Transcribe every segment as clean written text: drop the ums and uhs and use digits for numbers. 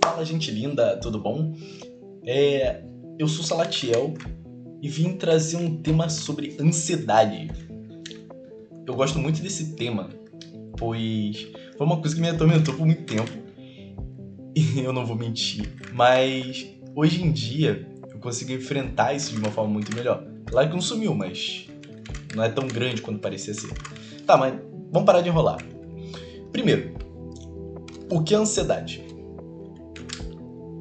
Fala, gente linda, tudo bom? Eu sou Salatiel e vim trazer um tema sobre ansiedade. Eu gosto muito desse tema, pois foi uma coisa que me atormentou por muito tempo. E eu não vou mentir, mas hoje em dia eu consigo enfrentar isso de uma forma muito melhor. Claro que não sumiu, mas não é tão grande quanto parecia ser. Tá, mas vamos parar de enrolar. Primeiro, o que é ansiedade?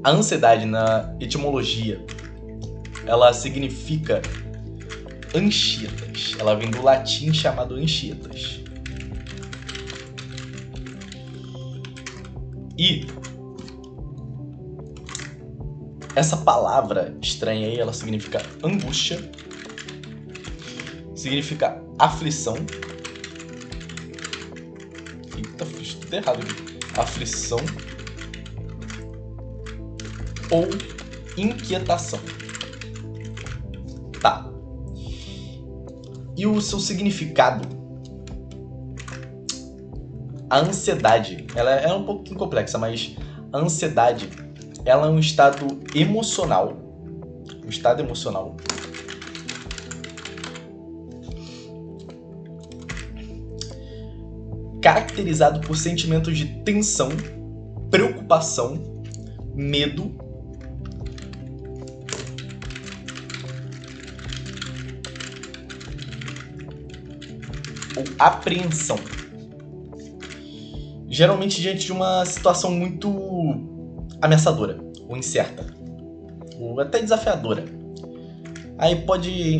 A ansiedade, na etimologia, ela significa anchietas. Ela vem do latim chamado anchietas. E essa palavra estranha aí, ela significa angústia, significa aflição. Eita, fiz tudo errado aqui. Aflição ou inquietação. Tá. E o seu significado? A ansiedade, ela é um pouquinho complexa, mas a ansiedade, ela é um estado emocional, caracterizado por sentimentos de tensão, preocupação, medo, ou apreensão. Geralmente diante de uma situação muito ameaçadora, ou incerta, ou até desafiadora. Aí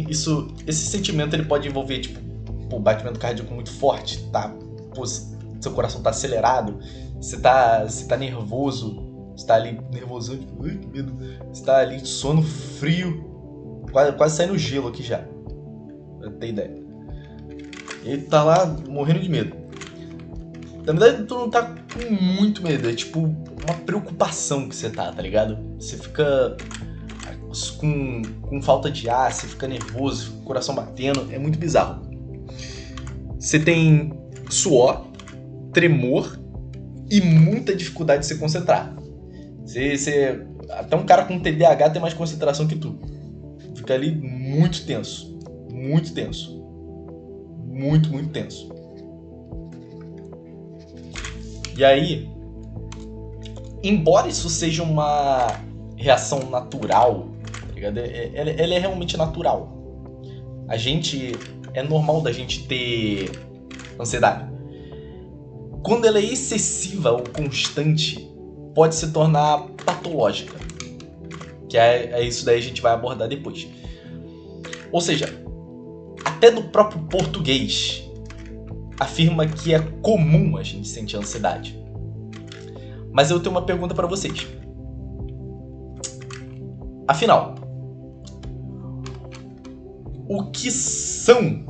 esse sentimento ele pode envolver tipo, batimento cardíaco muito forte, tá? Pô, seu coração tá acelerado, você tá nervoso, você tá ali nervoso, ai, que medo. Você tá ali sono frio, quase saindo gelo aqui já. Pra ter ideia. Ele tá lá morrendo de medo. Na verdade, tu não tá com muito medo, é tipo uma preocupação que você tá ligado? Você fica com falta de ar, você fica nervoso, o coração batendo, é muito bizarro. Você tem suor, tremor e muita dificuldade de se concentrar. Até um cara com TDAH tem mais concentração que tu. Fica ali muito tenso, muito tenso. Muito, muito tenso. E aí, embora isso seja uma reação natural, tá ligado? Ela é realmente natural. É normal da gente ter ansiedade. Quando ela é excessiva ou constante, pode se tornar patológica. Que é isso daí a gente vai abordar depois. Ou seja, até no próprio português afirma que é comum a gente sentir ansiedade. Mas eu tenho uma pergunta para vocês. Afinal, o que são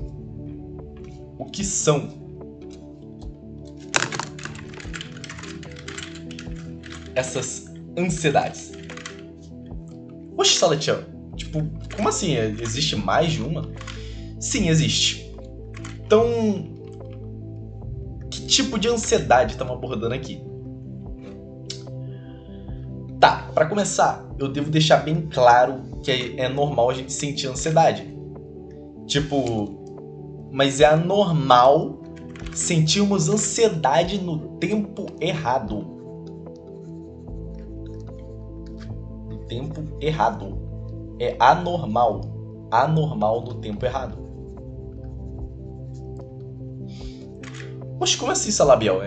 essas ansiedades? Oxe, Salatiel, tipo, como assim? Existe mais de uma? Sim, existe. Então, que tipo de ansiedade estamos abordando aqui? Tá, para começar, eu devo deixar bem claro que é normal a gente sentir ansiedade. Tipo, mas é anormal sentirmos ansiedade no tempo errado. No tempo errado. É anormal. Anormal no tempo errado. Poxa, como assim, Salabiel?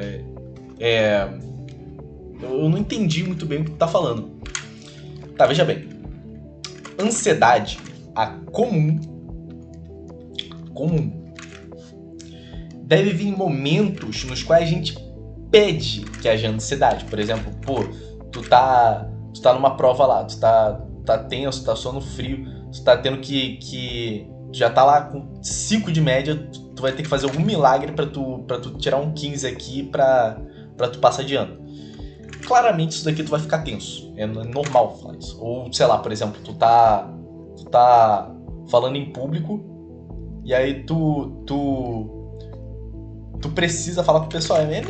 Eu não entendi muito bem o que tu tá falando. Tá, veja bem. Ansiedade, a comum, deve vir em momentos nos quais a gente pede que haja ansiedade. Por exemplo, tu tá numa prova lá, tu tá tenso, tá sono frio, tu tá tendo que já tá lá com 5 de média, tu vai ter que fazer algum milagre pra tu tirar um 15 aqui pra tu passar de ano. Claramente isso daqui tu vai ficar tenso, é normal falar isso. Ou, sei lá, por exemplo, tu tá falando em público e aí tu precisa falar com o pessoal. É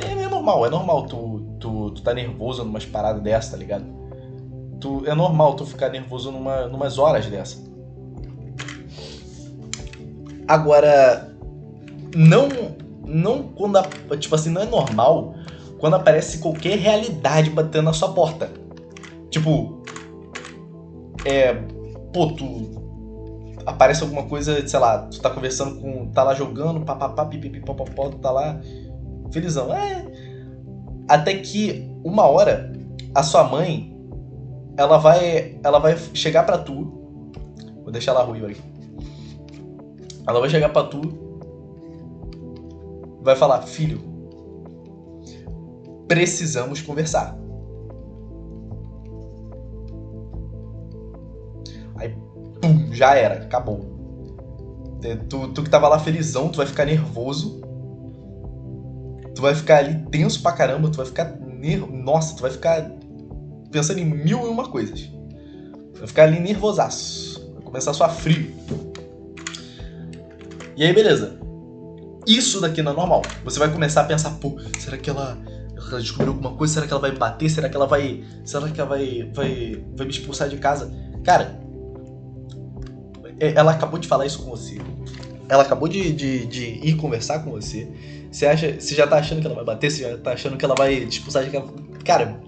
normal tu tu tá nervoso numas paradas dessa, tá ligado? É normal tu ficar nervoso numas horas dessa. Agora, não quando, tipo assim, não é normal quando aparece qualquer realidade batendo na sua porta. Tipo, aparece alguma coisa, sei lá, tu tá conversando com, tá lá jogando, papapá, pipipi, popopó, tu tá lá, felizão. Até que uma hora, a sua mãe, ela vai chegar pra tu, vou deixar ela ruim aqui. Ela vai chegar pra tu, vai falar, filho, precisamos conversar. Aí, pum, já era, acabou. Tu que tava lá felizão, tu vai ficar nervoso. Tu vai ficar ali tenso pra caramba, tu vai ficar nossa, tu vai ficar pensando em 1001 coisas. Tu vai ficar ali nervosaço. Vai começar a suar frio. E aí, beleza. Isso daqui não é normal. Você vai começar a pensar, pô, será que ela descobriu alguma coisa? Será que ela vai me bater? Será que ela vai me expulsar de casa? Cara, ela acabou de falar isso com você. Ela acabou de ir conversar com você. Você já tá achando que ela vai bater? Você já tá achando que ela vai te expulsar de casa? Cara,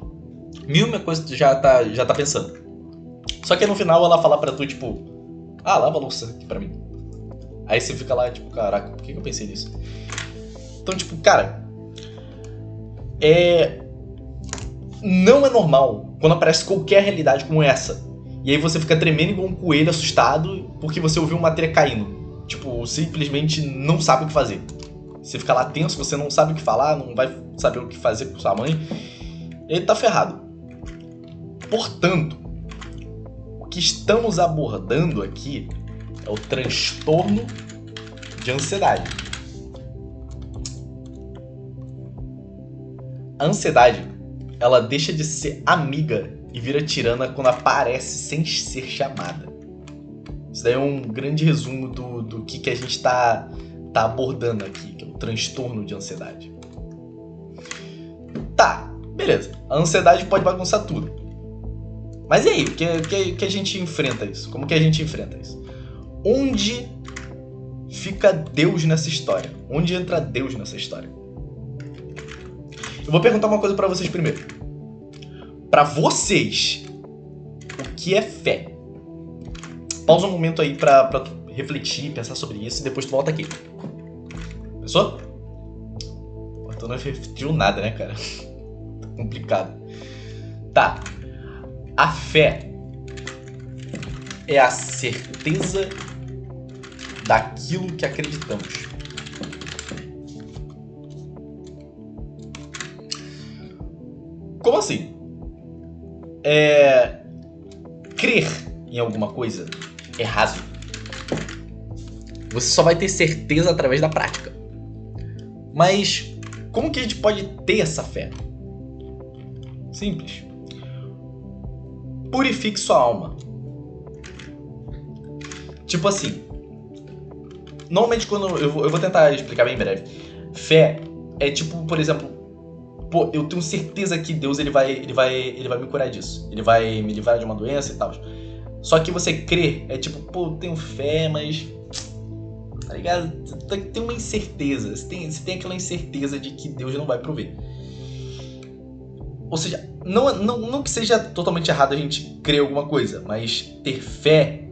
1001 coisa tu já tá pensando. Só que no final ela fala pra tu, tipo, lava a louça aqui pra mim. Aí você fica lá, tipo, caraca, por que eu pensei nisso? Então, tipo, cara, não é normal quando aparece qualquer realidade como essa. E aí você fica tremendo igual um coelho assustado porque você ouviu uma trilha caindo. Tipo, simplesmente não sabe o que fazer. Você fica lá tenso, você não sabe o que falar, não vai saber o que fazer com sua mãe. Ele tá ferrado. Portanto, o que estamos abordando aqui é o transtorno de ansiedade. A ansiedade, ela deixa de ser amiga e vira tirana quando aparece sem ser chamada. Isso daí é um grande resumo do que a gente tá abordando aqui, que é o transtorno de ansiedade. Tá, beleza. A ansiedade pode bagunçar tudo. Mas e aí, que a gente enfrenta isso? Como que a gente enfrenta isso? Onde fica Deus nessa história? Onde entra Deus nessa história? Eu vou perguntar uma coisa pra vocês primeiro. Pra vocês, o que é fé? Pausa um momento aí pra tu refletir, pensar sobre isso e depois tu volta aqui. Pensou? Tu não refletiu nada, né, cara? Tá complicado. Tá. A fé é a certeza daquilo que acreditamos. Como assim? Crer em alguma coisa é raso. Você só vai ter certeza através da prática. Mas como que a gente pode ter essa fé? Simples. Purifique sua alma. Tipo assim, normalmente quando eu vou tentar explicar bem breve. Fé é tipo, por exemplo, pô, eu tenho certeza que Deus ele vai me curar disso. Ele vai me livrar de uma doença e tal. Só que você crer é tipo, pô, eu tenho fé, mas tá ligado? Tem uma incerteza. Você tem aquela incerteza de que Deus não vai prover. Ou seja, não que seja totalmente errado a gente crer alguma coisa, mas ter fé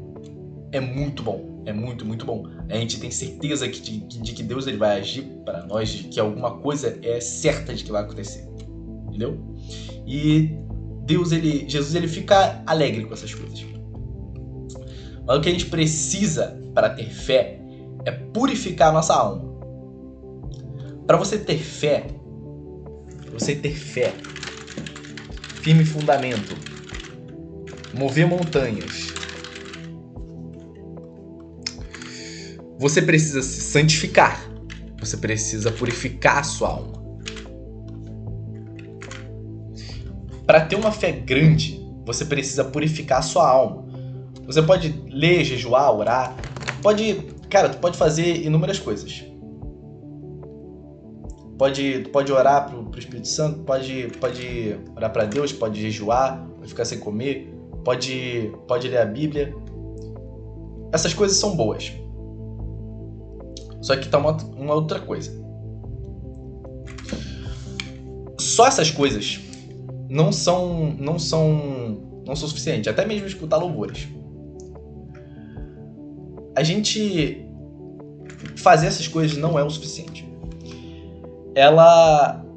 é muito bom. É muito, muito bom. A gente tem certeza de que Deus ele vai agir para nós, de que alguma coisa é certa de que vai acontecer. Entendeu? E Jesus ele fica alegre com essas coisas. Mas o que a gente precisa para ter fé é purificar a nossa alma. Para você ter fé, firme fundamento, mover montanhas, você precisa se santificar, você precisa purificar a sua alma. Para ter uma fé grande, você precisa purificar a sua alma. Você pode ler, jejuar, orar, tu pode fazer inúmeras coisas. pode orar pro Espírito Santo, pode orar para Deus, pode jejuar, pode ficar sem comer, pode ler a Bíblia. Essas coisas são boas. Só que tá uma outra coisa. Só essas coisas não são suficientes. Até mesmo escutar louvores. A gente fazer essas coisas não é o suficiente.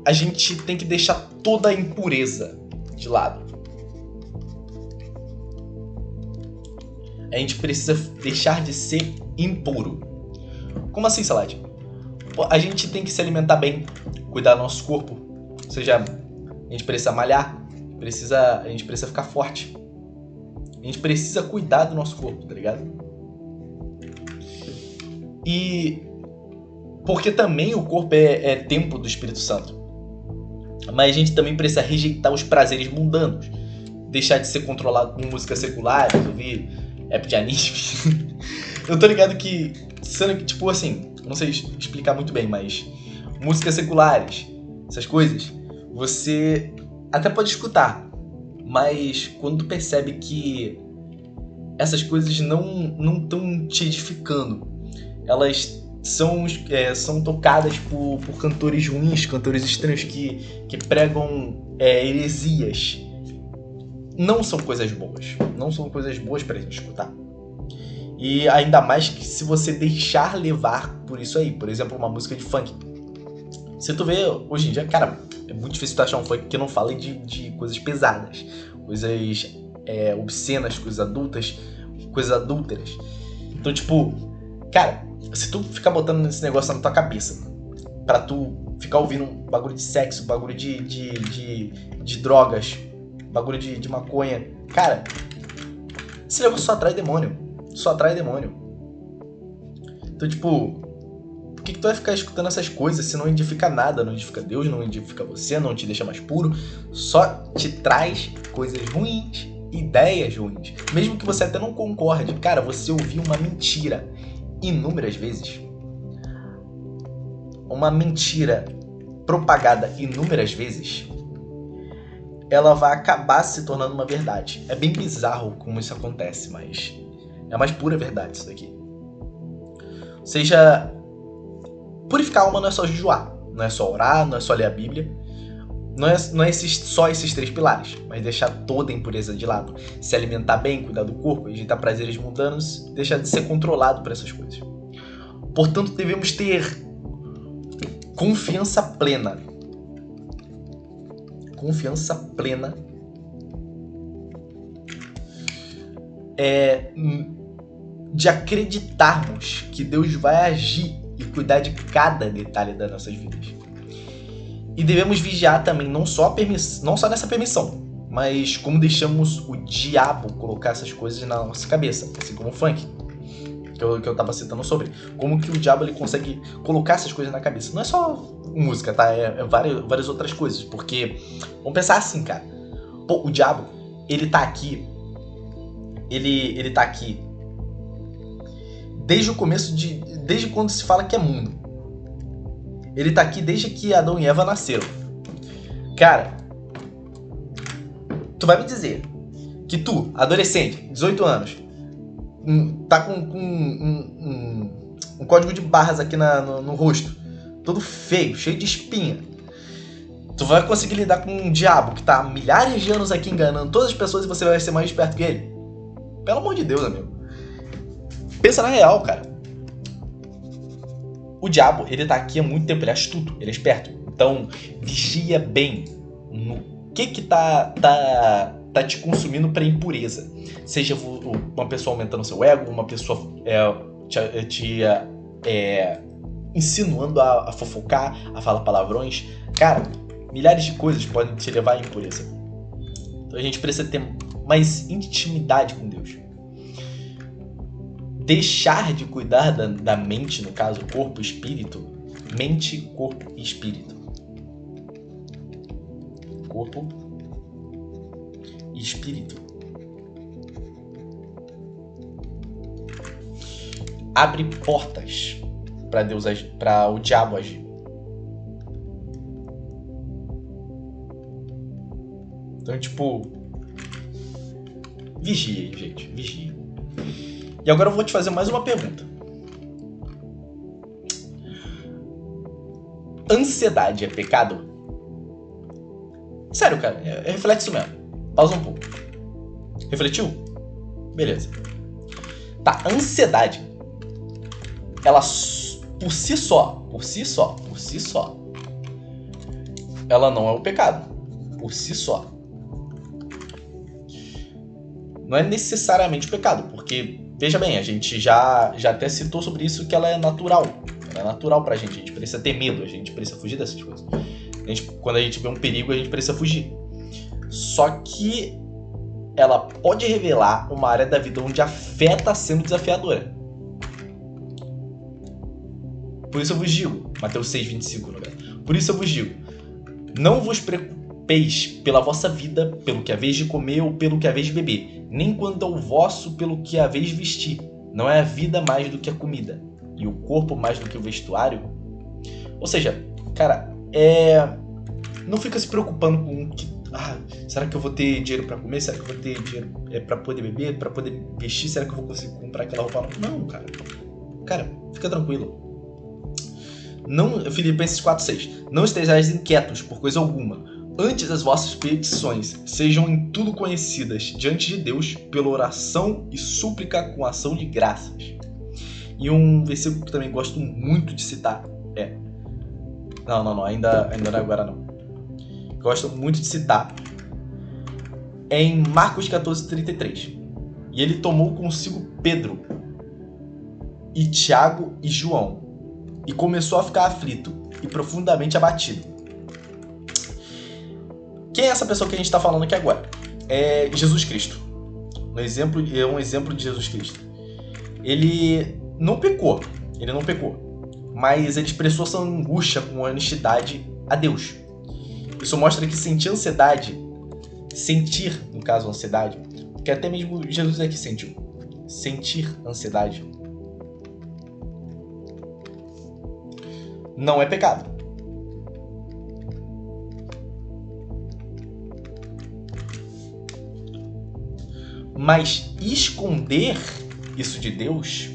A gente tem que deixar toda a impureza de lado. A gente precisa deixar de ser impuro. Como assim, Salad? A gente tem que se alimentar bem, cuidar do nosso corpo. Ou seja, a gente precisa malhar, a gente precisa ficar forte. A gente precisa cuidar do nosso corpo, tá ligado? E porque também o corpo é templo do Espírito Santo. Mas a gente também precisa rejeitar os prazeres mundanos. Deixar de ser controlado por música secular, ouvir app de anime. Eu tô ligado que, sendo que, tipo assim, não sei explicar muito bem, mas músicas seculares, essas coisas, você até pode escutar, mas quando tu percebe que essas coisas não estão te edificando, elas são tocadas por cantores ruins, cantores estranhos que pregam heresias. Não são coisas boas. Não são coisas boas pra gente escutar. E ainda mais que se você deixar levar por isso aí. Por exemplo, uma música de funk. Se tu vê, hoje em dia, cara, é muito difícil tu achar um funk que não fale de coisas pesadas. Coisas obscenas, coisas adúlteras. Então, tipo, cara, se tu ficar botando esse negócio na tua cabeça pra tu ficar ouvindo um bagulho de sexo, bagulho de drogas, bagulho de maconha, cara, esse negócio só atrai demônio. Então, tipo, por que tu vai ficar escutando essas coisas se não edifica nada? Não edifica Deus, não edifica você, não te deixa mais puro, só te traz coisas ruins, ideias ruins. Mesmo que você até não concorde, cara, você ouviu uma mentira inúmeras vezes, uma mentira propagada inúmeras vezes, ela vai acabar se tornando uma verdade. É bem bizarro como isso acontece, mas é a mais pura verdade isso daqui. Ou seja, purificar a alma não é só jejuar, não é só orar, não é só ler a Bíblia, não é só esses 3 pilares, mas deixar toda a impureza de lado, se alimentar bem, cuidar do corpo, evitar prazeres mundanos, deixar de ser controlado por essas coisas. Portanto, devemos ter confiança plena de acreditarmos que Deus vai agir e cuidar de cada detalhe das nossas vidas. E devemos vigiar também não só nessa permissão, mas como deixamos o diabo colocar essas coisas na nossa cabeça, assim como o funk, que eu tava citando sobre. Como que o diabo ele consegue colocar essas coisas na cabeça. Não é só música, tá? É várias outras coisas. Porque, vamos pensar assim, cara. Pô, o diabo, ele tá aqui. Ele tá aqui desde o começo desde quando se fala que é mundo. Ele tá aqui desde que Adão e Eva nasceram. Cara, tu vai me dizer que tu, adolescente, 18 anos, tá com um código de barras aqui no rosto, todo feio, cheio de espinha. Tu vai conseguir lidar com um diabo que tá há milhares de anos aqui enganando todas as pessoas e você vai ser mais esperto que ele? Pelo amor de Deus, amigo. Pensa na real, cara. O diabo, ele tá aqui há muito tempo, ele é astuto, ele é esperto. Então, vigia bem no que tá te consumindo pra impureza. Seja uma pessoa aumentando seu ego, uma pessoa te insinuando a fofocar, a falar palavrões. Cara, milhares de coisas podem te levar à impureza. Então a gente precisa ter mais intimidade com Deus. Deixar de cuidar da mente, no caso, corpo e espírito. Mente, corpo e espírito. Corpo e espírito. Abre portas para Deus agir, para o diabo agir. Então, tipo, vigie, gente, vigie. E agora eu vou te fazer mais uma pergunta. Ansiedade é pecado? Sério, cara, reflete isso mesmo. Pausa um pouco. Refletiu? Beleza. Tá, ansiedade, ela por si só, ela não é o pecado. Por si só. Não é necessariamente o pecado, porque, veja bem, a gente já até citou sobre isso, que ela é natural. Ela é natural pra gente. A gente precisa ter medo, a gente precisa fugir dessas coisas. Quando a gente vê um perigo, a gente precisa fugir. Só que ela pode revelar uma área da vida onde a fé está sendo desafiadora. Por isso eu vos digo, Mateus 6,25, no caso. Por isso eu vos digo, não vos preocupeis pela vossa vida, pelo que haveis de comer ou pelo que haveis de beber, nem quanto ao vosso pelo que haveis de vestir. Não é a vida mais do que a comida, e o corpo mais do que o vestuário? Ou seja, cara, não fica se preocupando com o que... será que eu vou ter dinheiro pra comer? Será que eu vou ter dinheiro pra poder beber? Pra poder vestir? Será que eu vou conseguir comprar aquela roupa? Não, cara. Cara, fica tranquilo. Não, Filipenses 4,6. Não estejais inquietos por coisa alguma. Antes as vossas petições sejam em tudo conhecidas diante de Deus pela oração e súplica com ação de graças. E um versículo que também gosto muito de citar é... Não, ainda não é agora não. Gosto muito de citar, é em Marcos 14,33. E ele tomou consigo Pedro e Tiago e João, e começou a ficar aflito e profundamente abatido. Quem é essa pessoa que a gente está falando aqui agora? É Jesus Cristo. É um exemplo de Jesus Cristo. Ele não pecou, mas ele expressou sua angústia com honestidade a Deus. Isso mostra que sentir, no caso, ansiedade, que até mesmo Jesus aqui sentiu. Sentir ansiedade não é pecado. Mas esconder isso de Deus,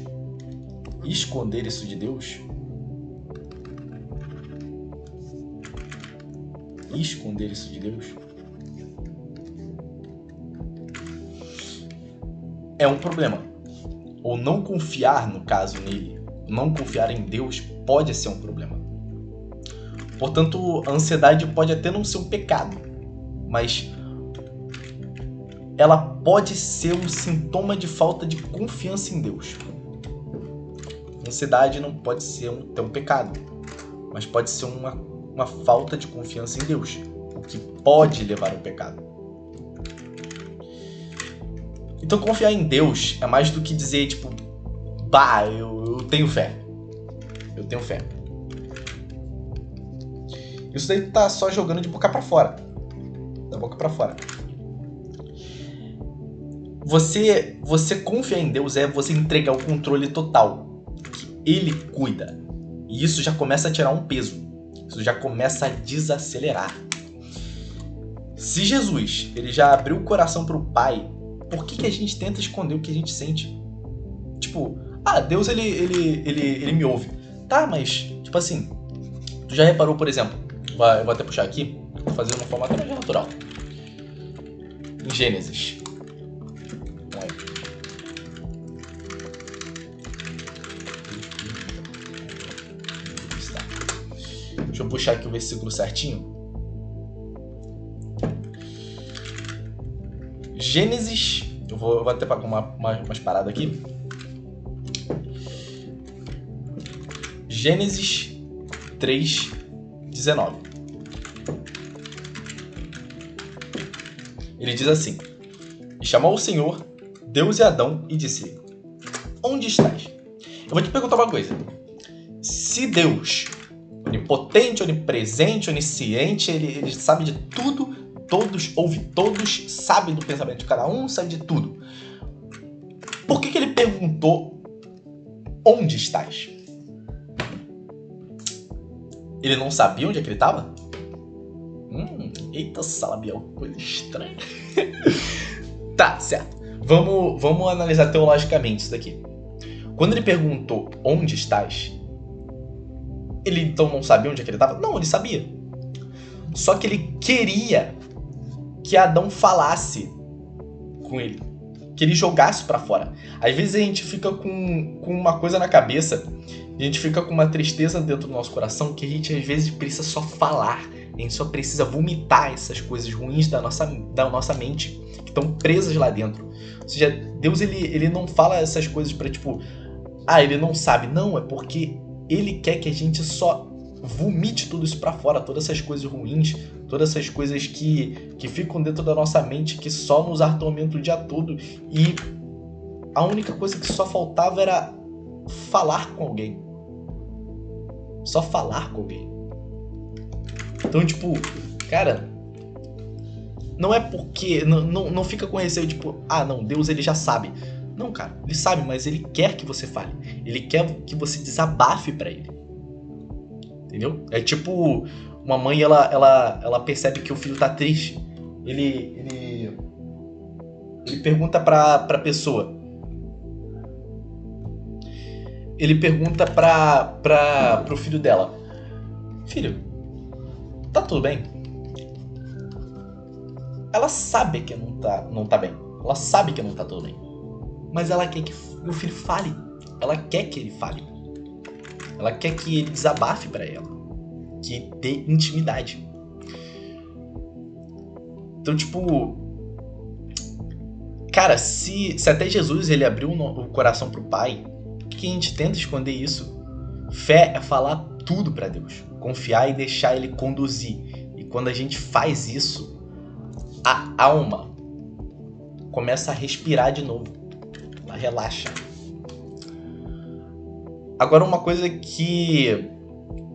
é um problema. Ou não confiar, no caso, nele, não confiar em Deus pode ser um problema. Portanto, a ansiedade pode até não ser um pecado, mas ela pode ser um sintoma de falta de confiança em Deus. A ansiedade não pode ser um pecado, mas pode ser uma falta de confiança em Deus, o que pode levar ao pecado. Então confiar em Deus é mais do que dizer, tipo, eu tenho fé. Eu tenho fé. Isso daí tá só jogando de boca pra fora. Da boca pra fora. Você confiar em Deus é você entregar o controle total. Que Ele cuida. E isso já começa a tirar um peso. Isso já começa a desacelerar. Se Jesus, ele já abriu o coração pro Pai, por que a gente tenta esconder o que a gente sente? Tipo, Deus ele me ouve. Tá, mas, tipo assim, tu já reparou, por exemplo, eu vou até puxar aqui, vou fazer uma forma até mais natural. Em Gênesis. Deixa eu puxar aqui o versículo certinho. Gênesis, eu vou até pagar umas paradas aqui. Gênesis 3:19. Ele diz assim: E chamou o Senhor, Deus e Adão, e disse: Onde estás? Eu vou te perguntar uma coisa. Se Deus, onipotente, onipresente, onisciente, ele sabe de tudo, ouve todos, sabe do pensamento de cada um, sabe de tudo. Por que ele perguntou onde estás? Ele não sabia onde é que ele estava? Eita, Salabiel, coisa estranha. Tá, certo. Vamos analisar teologicamente isso daqui. Quando ele perguntou onde estás, ele então não sabia onde é que ele estava? Não, ele sabia. Só que ele queria que Adão falasse com ele, que ele jogasse pra fora. Às vezes a gente fica com uma coisa na cabeça, a gente fica com uma tristeza dentro do nosso coração, que a gente às vezes precisa só falar, a gente só precisa vomitar essas coisas ruins da nossa mente, que estão presas lá dentro. Ou seja, Deus ele não fala essas coisas pra tipo, ele não sabe. Não, é porque ele quer que a gente só vomite tudo isso pra fora, todas essas coisas ruins, todas essas coisas que ficam dentro da nossa mente, que só nos atormentam o dia todo, e a única coisa que só faltava era falar com alguém. Só falar com alguém. Então, tipo, cara, não é porque... Não fica com receio, tipo, não, Deus ele já sabe. Não, cara, ele sabe, mas ele quer que você fale. Ele quer que você desabafe pra ele. Entendeu? É tipo, uma mãe, ela percebe que o filho tá triste. Ele pergunta pra pessoa. Ele pergunta pro filho dela: filho, tá tudo bem? Ela sabe que não tá bem. Ela sabe que não tá tudo bem. Mas ela quer que o filho fale. Ela quer que ele fale. Ela quer que ele desabafe pra ela. Que dê intimidade. Então, tipo... Cara, se até Jesus ele abriu o coração pro Pai, por que a gente tenta esconder isso? Fé é falar tudo pra Deus. Confiar e deixar Ele conduzir. E quando a gente faz isso, a alma começa a respirar de novo. Ela relaxa. Agora, uma coisa que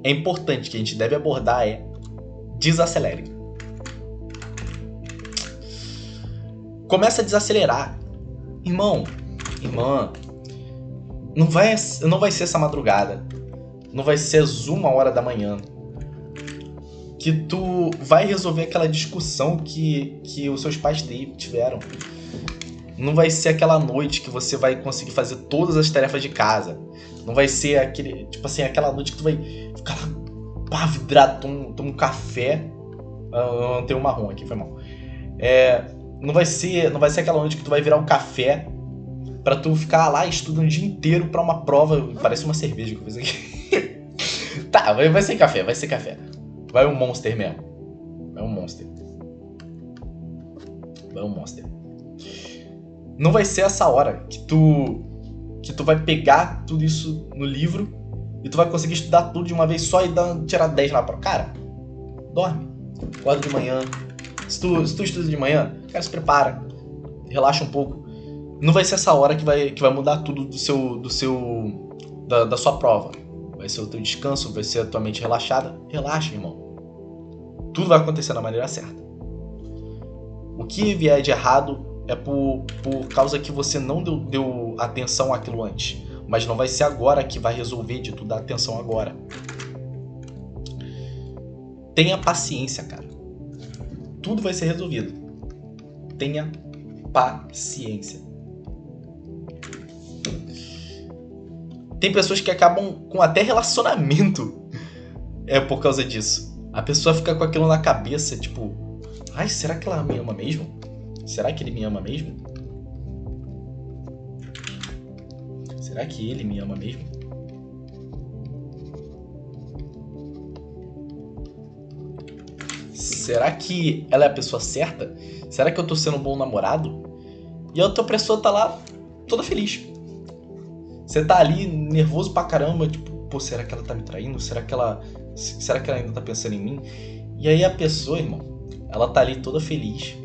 é importante, que a gente deve abordar é: desacelere. Começa a desacelerar. Irmão, irmã, não vai ser essa madrugada, não vai ser às 1h da manhã que tu vai resolver aquela discussão que os seus pais tiveram. Não vai ser aquela noite que você vai conseguir fazer todas as tarefas de casa. Não vai ser aquela noite que tu vai ficar vidrado, toma um café. Eu não tenho um marrom aqui, foi mal. Não vai ser aquela noite que tu vai virar um café pra tu ficar lá estudando o dia inteiro pra uma prova. Parece uma cerveja que eu fiz aqui. Tá, vai ser café. Vai um Monster mesmo. Vai um Monster. Não vai ser essa hora que tu vai pegar tudo isso no livro e tu vai conseguir estudar tudo de uma vez só e tirar 10 na prova. Cara, dorme. Acorda de manhã. Se tu estuda de manhã, cara, se prepara. Relaxa um pouco. Não vai ser essa hora que vai mudar tudo da sua prova. Vai ser o teu descanso, vai ser a tua mente relaxada. Relaxa, irmão. Tudo vai acontecer da maneira certa. O que vier de errado é por causa que você não deu atenção àquilo antes. Mas não vai ser agora que vai resolver de tu dar atenção agora. Tenha paciência, cara. Tudo vai ser resolvido. Tenha paciência. Tem pessoas que acabam com até relacionamento por causa disso. A pessoa fica com aquilo na cabeça, tipo... será que ela me ama mesmo? Será que ele me ama mesmo? Será que ele me ama mesmo? Será que ela é a pessoa certa? Será que eu tô sendo um bom namorado? E a outra pessoa tá lá toda feliz. Você tá ali nervoso pra caramba, tipo, será que ela tá me traindo? Será que ela ainda tá pensando em mim? E aí a pessoa, irmão, ela tá ali toda feliz.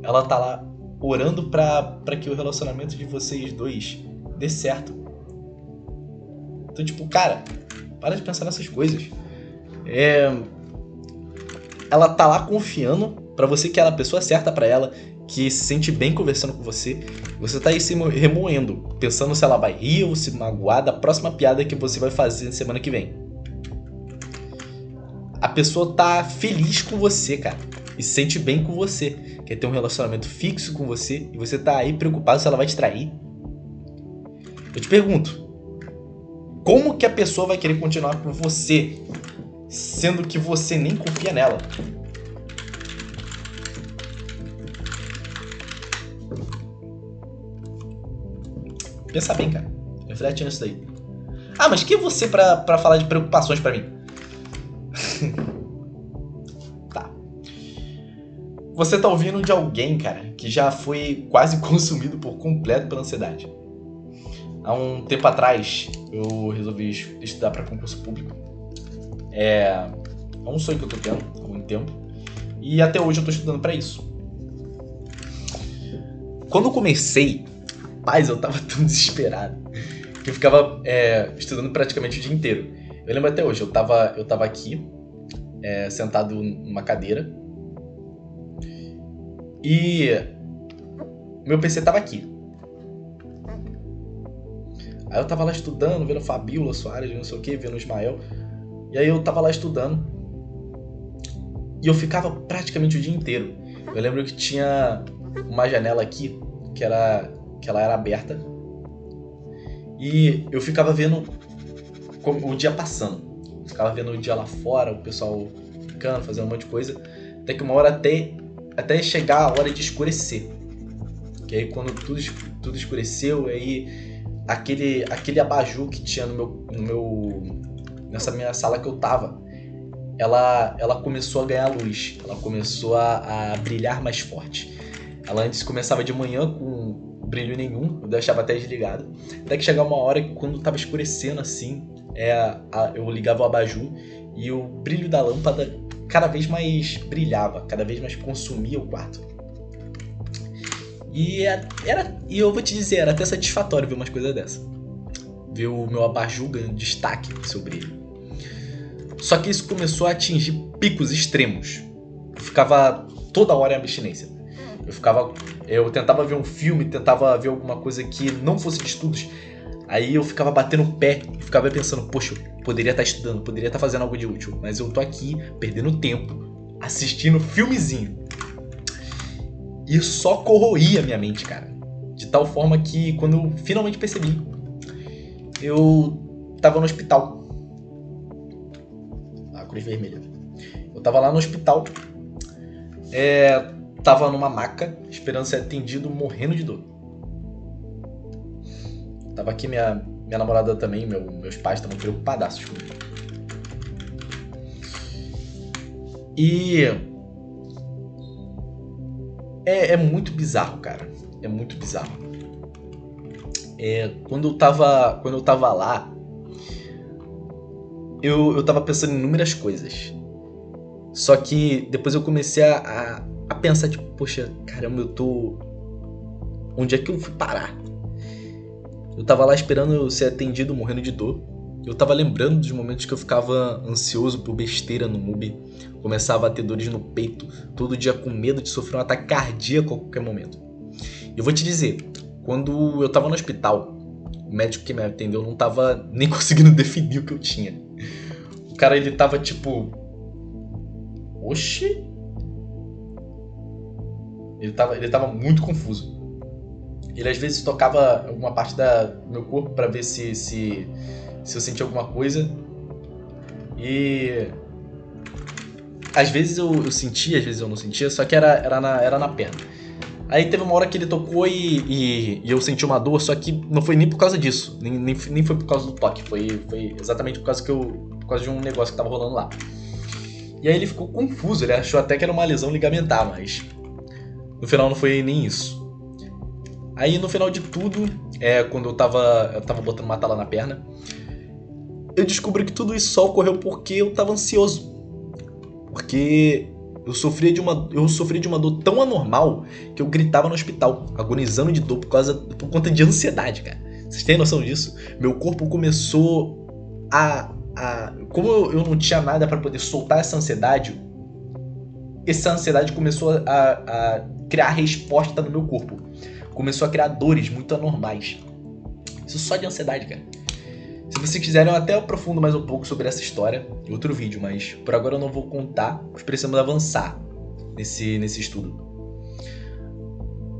Ela tá lá orando pra que o relacionamento de vocês dois dê certo. Então, tipo, cara, para de pensar nessas coisas. Ela tá lá confiando pra você que ela é a pessoa certa pra ela, que se sente bem conversando com você. Você tá aí se remoendo, pensando se ela vai rir ou se magoar da próxima piada que você vai fazer semana que vem. A pessoa tá feliz com você, cara. E se sente bem com você. Quer ter um relacionamento fixo com você. E você tá aí preocupado se ela vai te trair. Eu te pergunto. Como que a pessoa vai querer continuar com você, sendo que você nem confia nela? Pensa bem, cara. Reflete nisso daí. Ah, mas quem é você pra falar de preocupações pra mim? Tá. Você tá ouvindo de alguém, cara, que já foi quase consumido por completo pela ansiedade. Há um tempo atrás, eu resolvi estudar para concurso público. É um sonho que eu tô tendo há muito tempo. E até hoje eu tô estudando para isso. Quando eu comecei, rapaz, eu tava tão desesperado que eu ficava estudando praticamente o dia inteiro. Eu lembro até hoje, eu tava aqui, sentado numa cadeira. E meu PC tava aqui. Aí eu tava lá estudando, vendo Fabíola Soares, não sei o que, vendo Ismael. E aí eu tava lá estudando. E eu ficava praticamente o dia inteiro. Eu lembro que tinha uma janela aqui, que ela era aberta. E eu ficava vendo o dia passando. Eu ficava vendo o dia lá fora, o pessoal ficando, fazendo um monte de coisa. Até que uma hora até chegar a hora de escurecer. Que aí quando tudo escureceu, aí aquele abajur que tinha nessa minha sala que eu tava, ela começou a ganhar luz, ela começou a brilhar mais forte. Ela antes começava de manhã com brilho nenhum, eu deixava até desligado, até que chegava uma hora que quando tava escurecendo assim, eu ligava o abajur e o brilho da lâmpada cada vez mais brilhava, cada vez mais consumia o quarto. E eu vou te dizer, era até satisfatório ver umas coisas dessas. Ver o meu abajur ganhando destaque no seu brilho. Só que isso começou a atingir picos extremos. Eu ficava toda hora em abstinência. Eu tentava ver um filme, tentava ver alguma coisa que não fosse de estudos. Aí eu ficava batendo o pé e ficava pensando, poxa, eu poderia estar estudando, poderia estar fazendo algo de útil. Mas eu tô aqui, perdendo tempo, assistindo filmezinho. E só corroía minha mente, cara. De tal forma que quando eu finalmente percebi, eu tava no hospital. A Cruz Vermelha. Eu tava lá no hospital. Tava numa maca, esperando ser atendido, morrendo de dor. Tava aqui minha namorada também, meus pais estavam preocupadaços comigo. E é muito bizarro, cara. É muito bizarro. Quando eu tava lá, eu tava pensando em inúmeras coisas. Só que depois eu comecei a pensar, tipo, poxa, caramba, eu tô... Onde é que eu fui parar? Eu tava lá esperando eu ser atendido, morrendo de dor. Eu tava lembrando dos momentos que eu ficava ansioso por besteira no MUBI. Começava a ter dores no peito, todo dia com medo de sofrer um ataque cardíaco a qualquer momento. Eu vou te dizer, quando eu tava no hospital, o médico que me atendeu não tava nem conseguindo definir o que eu tinha. O cara, ele tava tipo... Oxi? Ele tava muito confuso. Ele às vezes tocava alguma parte do meu corpo pra ver se eu sentia alguma coisa. E... às vezes eu sentia, às vezes eu não sentia, só que era na perna. Aí teve uma hora que ele tocou e eu senti uma dor, só que não foi nem por causa disso, nem foi por causa do toque, foi exatamente por causa de um negócio que tava rolando lá. E aí ele ficou confuso, ele achou até que era uma lesão ligamentar, mas no final não foi nem isso. Aí no final de tudo, quando eu tava botando uma tala na perna, eu descobri que tudo isso só ocorreu porque eu tava ansioso. Porque eu sofria de uma dor tão anormal que eu gritava no hospital, agonizando de dor por conta de ansiedade, cara. Vocês têm noção disso? Meu corpo começou como eu não tinha nada pra poder soltar essa ansiedade começou a criar resposta no meu corpo. Começou a criar dores muito anormais. Isso só de ansiedade, cara. Se vocês quiserem, eu até aprofundo mais um pouco sobre essa história em outro vídeo, mas por agora eu não vou contar, pois precisamos avançar nesse estudo.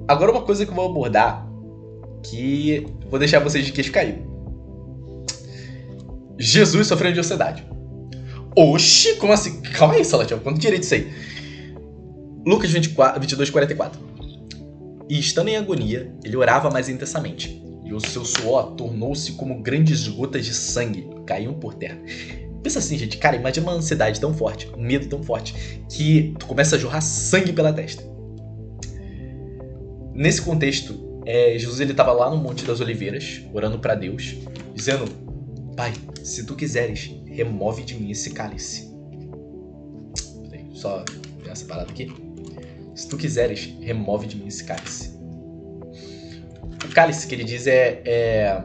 Agora uma coisa que eu vou abordar, que vou deixar vocês de queixo caído. Jesus sofrendo de ansiedade. Oxi, como assim? Calma aí, Salatiel, quanto direito isso aí? Lucas 22, 44. E estando em agonia, ele orava mais intensamente, e o seu suor tornou-se como grandes gotas de sangue, caíam por terra. Pensa assim, gente, cara, imagina uma ansiedade tão forte, um medo tão forte, que tu começa a jorrar sangue pela testa. Nesse contexto, Jesus ele estava lá no Monte das Oliveiras, orando para Deus, dizendo: Pai, se tu quiseres, remove de mim esse cálice. Peraí, só ver essa parada aqui. Se tu quiseres, remove de mim esse cálice. O cálice que ele diz é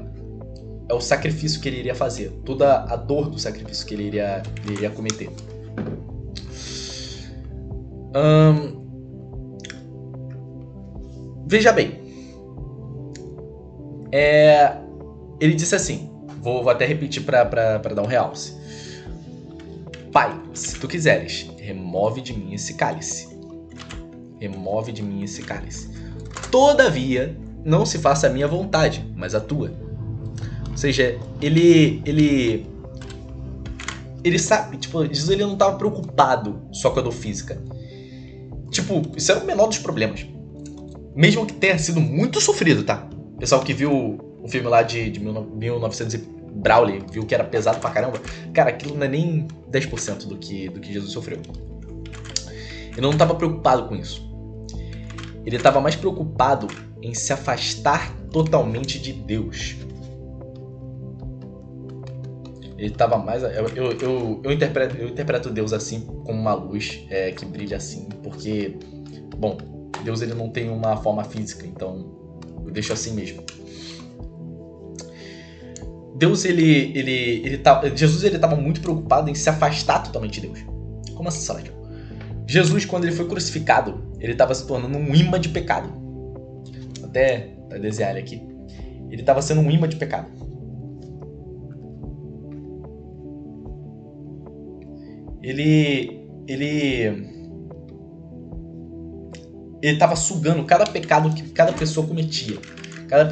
o sacrifício que ele iria fazer. Toda a dor do sacrifício que ele iria cometer. Veja bem. Ele disse assim. Vou até repetir para dar um realce. Pai, se tu quiseres, remove de mim esse cálice. Remove de mim esse cálice. Todavia, não se faça a minha vontade, mas a tua. Ou seja, ele sabe, tipo, Jesus ele não estava preocupado só com a dor física. Tipo, isso era o menor dos problemas. Mesmo que tenha sido muito sofrido, tá? O pessoal que viu o filme lá de 1900 e Brawley, viu que era pesado pra caramba. Cara, aquilo não é nem 10% do que Jesus sofreu. Ele não estava preocupado com isso. Ele estava mais preocupado em se afastar totalmente de Deus. Ele estava mais... Eu interpreto Deus assim, como uma luz que brilha assim, porque, bom, Deus ele não tem uma forma física, então eu deixo assim mesmo. Jesus ele estava muito preocupado em se afastar totalmente de Deus. Como assim, Salatiel? Jesus, quando ele foi crucificado, ele estava se tornando um imã de pecado. Até desenhar ele aqui. Ele estava sendo um imã de pecado. Ele estava sugando cada pecado que cada pessoa cometia. Cada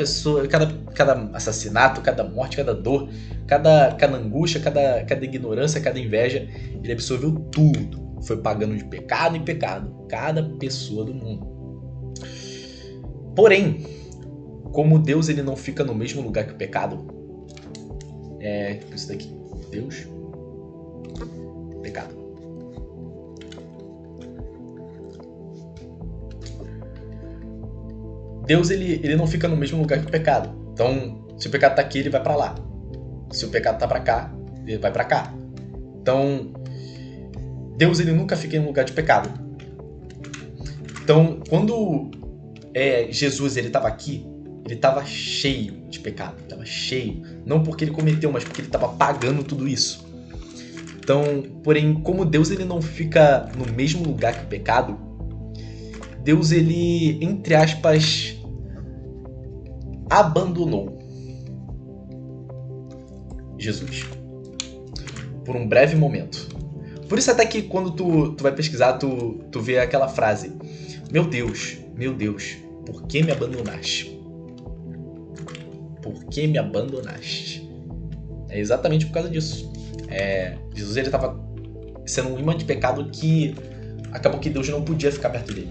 assassinato, cada morte, cada dor, cada angústia, cada ignorância, cada inveja. Ele absorveu tudo. Foi pagando de pecado em pecado cada pessoa do mundo. Porém, como Deus ele não fica no mesmo lugar que o pecado, isso daqui, Deus, pecado. Deus ele não fica no mesmo lugar que o pecado. Então, se o pecado tá aqui, ele vai para lá. Se o pecado tá para cá, ele vai para cá. Então, Deus ele nunca fica em um lugar de pecado. Então, quando Jesus ele estava aqui, ele estava cheio de pecado, estava cheio. Não porque ele cometeu, mas porque ele estava pagando tudo isso. Então, porém, como Deus ele não fica no mesmo lugar que o pecado, Deus ele, entre aspas, abandonou Jesus por um breve momento. Por isso até que quando tu vai pesquisar, tu vê aquela frase: meu Deus, por que me abandonaste? Por que me abandonaste? É exatamente por causa disso. Jesus ele estava sendo um imã de pecado que acabou que Deus não podia ficar perto dele.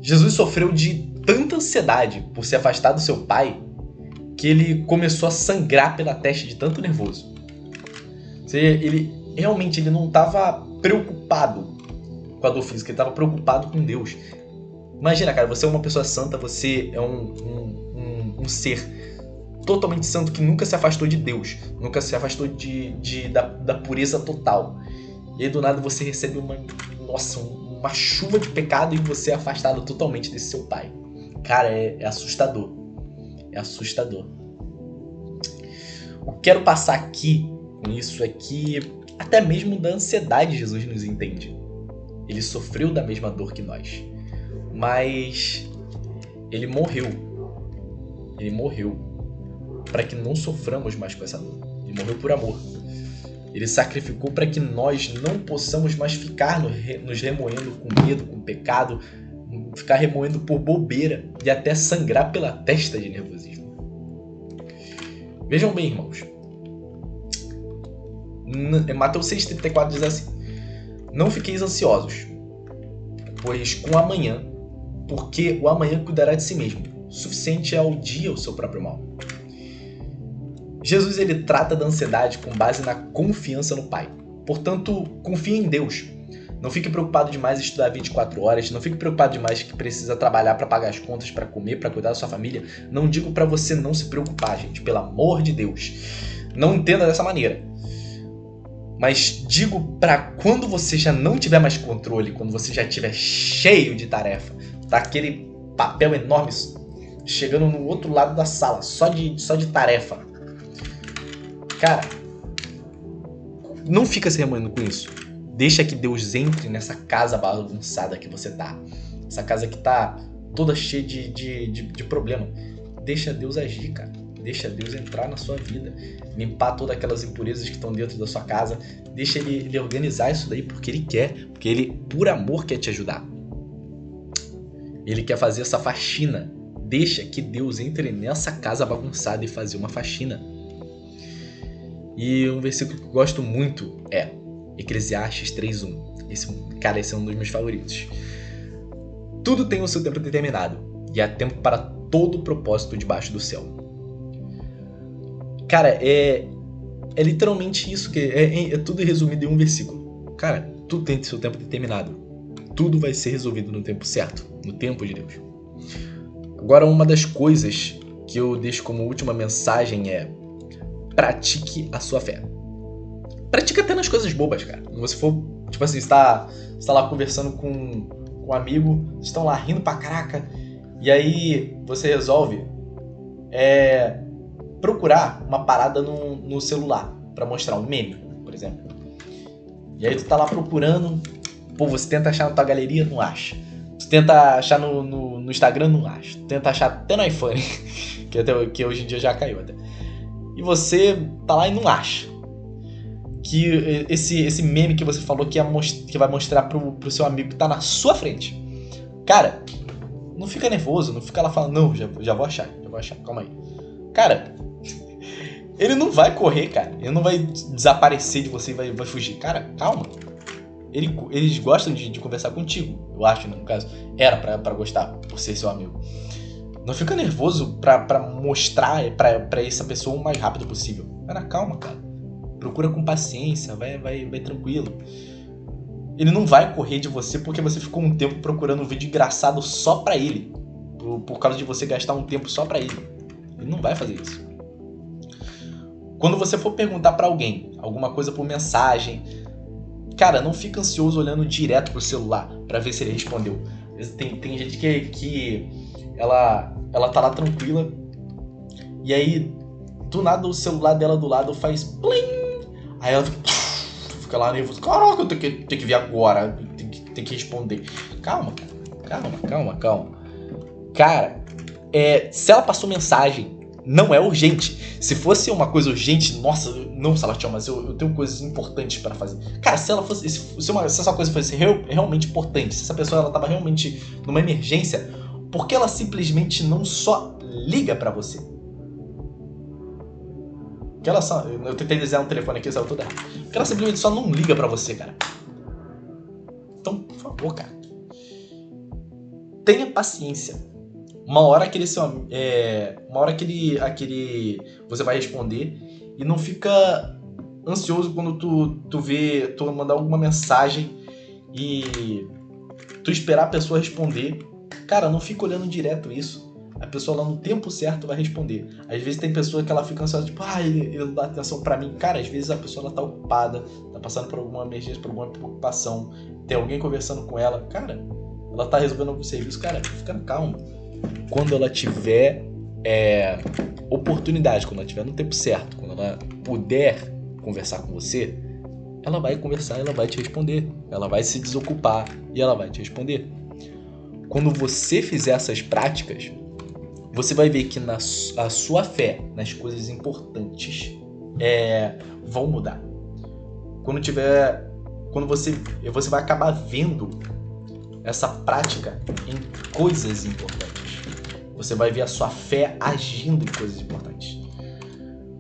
Jesus sofreu de tanta ansiedade por se afastar do seu pai que ele começou a sangrar pela testa de tanto nervoso. Ou seja, ele realmente não estava preocupado com a dor física, ele estava preocupado com Deus. Imagina, cara, você é uma pessoa santa, você é um ser totalmente santo que nunca se afastou de Deus, nunca se afastou da pureza total. E aí do nada você recebe uma chuva de pecado e você é afastado totalmente desse seu pai. Cara, é assustador. É assustador. O que quero passar aqui com isso é que até mesmo da ansiedade Jesus nos entende. Ele sofreu da mesma dor que nós. Mas ele morreu. Ele morreu para que não soframos mais com essa dor. Ele morreu por amor. Ele sacrificou para que nós não possamos mais ficar nos remoendo com medo, com pecado, ficar remoendo por bobeira e até sangrar pela testa de nervosismo. Vejam bem, irmãos. Mateus 6,34 diz assim: não fiqueis ansiosos, pois com amanhã, porque o amanhã cuidará de si mesmo. Suficiente é ao dia o seu próprio mal. Jesus ele trata da ansiedade com base na confiança no Pai. Portanto, confie em Deus. Não fique preocupado demais em estudar 24 horas. Não fique preocupado demais que precisa trabalhar para pagar as contas, para comer, para cuidar da sua família. Não digo para você não se preocupar, gente. Pelo amor de Deus. Não entenda dessa maneira. Mas digo para quando você já não tiver mais controle, quando você já estiver cheio de tarefa, tá aquele papel enorme chegando no outro lado da sala, só de tarefa. Cara, não fica se remoendo com isso. Deixa que Deus entre nessa casa bagunçada que você tá. Essa casa que tá toda cheia de problema. Deixa Deus agir, cara. Deixa Deus entrar na sua vida. Limpar todas aquelas impurezas que estão dentro da sua casa. Deixa ele organizar isso daí porque Ele quer. Porque Ele, por amor, quer te ajudar. Ele quer fazer essa faxina. Deixa que Deus entre nessa casa bagunçada e fazer uma faxina. E um versículo que eu gosto muito é Eclesiastes 3:1. Esse é um dos meus favoritos. Tudo tem o seu tempo determinado, e há tempo para todo propósito debaixo do céu. Cara, é literalmente isso, que é tudo resumido em um versículo. Cara, tudo tem seu tempo determinado. Tudo vai ser resolvido no tempo certo, no tempo de Deus. Agora, uma das coisas que eu deixo como última mensagem é: pratique a sua fé. Pratique até nas coisas bobas, cara. Quando você for, tipo assim, você tá lá conversando com um amigo, vocês estão lá rindo pra caraca, e aí você resolve procurar uma parada no celular pra mostrar um meme, por exemplo. E aí tu tá lá procurando, pô, você tenta achar na tua galeria, não acha. Tu tenta achar no Instagram, não acha. Tu tenta achar até no iPhone, que hoje em dia já caiu até. E você tá lá e não acha. Que esse meme que você falou que vai mostrar pro seu amigo que tá na sua frente. Cara, não fica nervoso, não fica lá falando, não, já vou achar, calma aí. Cara, ele não vai correr, cara. Ele não vai desaparecer de você e vai fugir. Cara, calma. Eles gostam de conversar contigo, eu acho, né, no caso. Era pra gostar, por ser seu amigo. Não fica nervoso pra mostrar pra essa pessoa o mais rápido possível. Vai na calma, cara. Procura com paciência, vai tranquilo. Ele não vai correr de você porque você ficou um tempo procurando um vídeo engraçado só pra ele. Por causa de você gastar um tempo só pra ele. Ele não vai fazer isso. Quando você for perguntar pra alguém alguma coisa por mensagem, cara, não fica ansioso olhando direto pro celular pra ver se ele respondeu. Tem gente que ela tá lá tranquila e aí do nada o celular dela do lado faz plim. Aí ela fica lá nervosa. Caraca, eu tenho que ver agora. Tem que responder. Calma. Cara, se ela passou mensagem, não é urgente. Se fosse uma coisa urgente, nossa, não, Salatiel, mas eu tenho coisas importantes para fazer. Cara, se essa coisa fosse realmente importante, se essa pessoa ela tava realmente numa emergência, por que ela simplesmente não só liga pra você? Eu tentei desenhar um telefone aqui, saiu tudo errado. Porque ela simplesmente só não liga pra você, cara. Então, por favor, cara. Tenha paciência. Uma hora aquele você vai responder e não fica ansioso quando tu mandar alguma mensagem e tu esperar a pessoa responder. Cara, não fica olhando direto isso. A pessoa lá no tempo certo vai responder. Às vezes tem pessoa que ela fica ansiosa, tipo, ele não dá atenção pra mim. Cara, às vezes a pessoa ela tá ocupada, tá passando por alguma emergência, por alguma preocupação, tem alguém conversando com ela. Cara, ela tá resolvendo algum serviço. Cara, fica calmo. Quando ela tiver oportunidade, quando ela tiver no tempo certo, quando ela puder conversar com você, ela vai conversar, ela vai te responder. Ela vai se desocupar e ela vai te responder. Quando você fizer essas práticas, você vai ver que a sua fé nas coisas importantes vão mudar. Quando você vai acabar vendo essa prática em coisas importantes. Você vai ver a sua fé agindo em coisas importantes.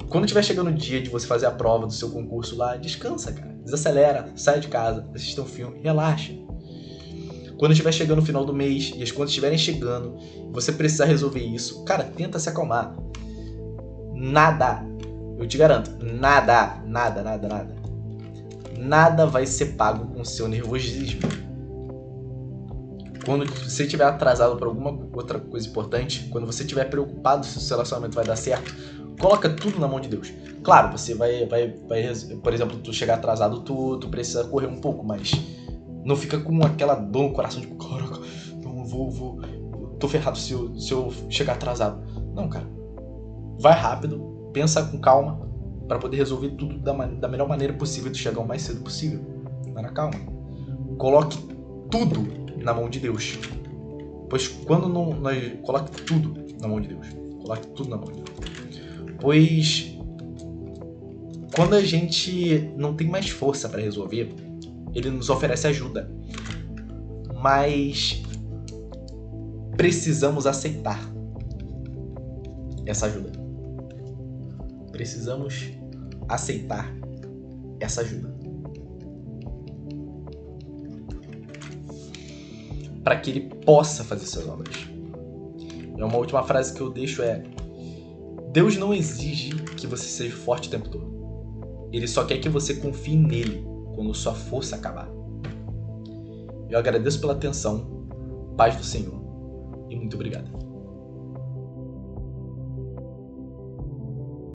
Quando estiver chegando o dia de você fazer a prova do seu concurso lá, descansa, cara. Desacelera, sai de casa, assista um filme, relaxa. Quando estiver chegando o final do mês e as contas estiverem chegando, você precisar resolver isso, cara, tenta se acalmar. Nada, eu te garanto, nada vai ser pago com o seu nervosismo. Quando você estiver atrasado por alguma outra coisa importante, quando você estiver preocupado se o seu relacionamento vai dar certo, coloca tudo na mão de Deus. Claro, você vai por exemplo, tu chegar atrasado, tu precisa correr um pouco, mas não fica com aquela dor no coração, tipo, caraca, tô ferrado se eu chegar atrasado. Não, cara. Vai rápido, pensa com calma, para poder resolver tudo da melhor maneira possível e tu chegar o mais cedo possível. Vai na calma. Coloque tudo na mão de Deus. Pois quando coloque tudo na mão de Deus. Coloque tudo na mão de Deus. Pois quando a gente não tem mais força para resolver, ele nos oferece ajuda. Mas precisamos aceitar essa ajuda. Precisamos aceitar essa ajuda. Para que ele possa fazer essas obras. E uma última frase que eu deixo é: Deus não exige que você seja forte o tempo todo. Ele só quer que você confie nele quando sua força acabar. Eu agradeço pela atenção, paz do Senhor e muito obrigado.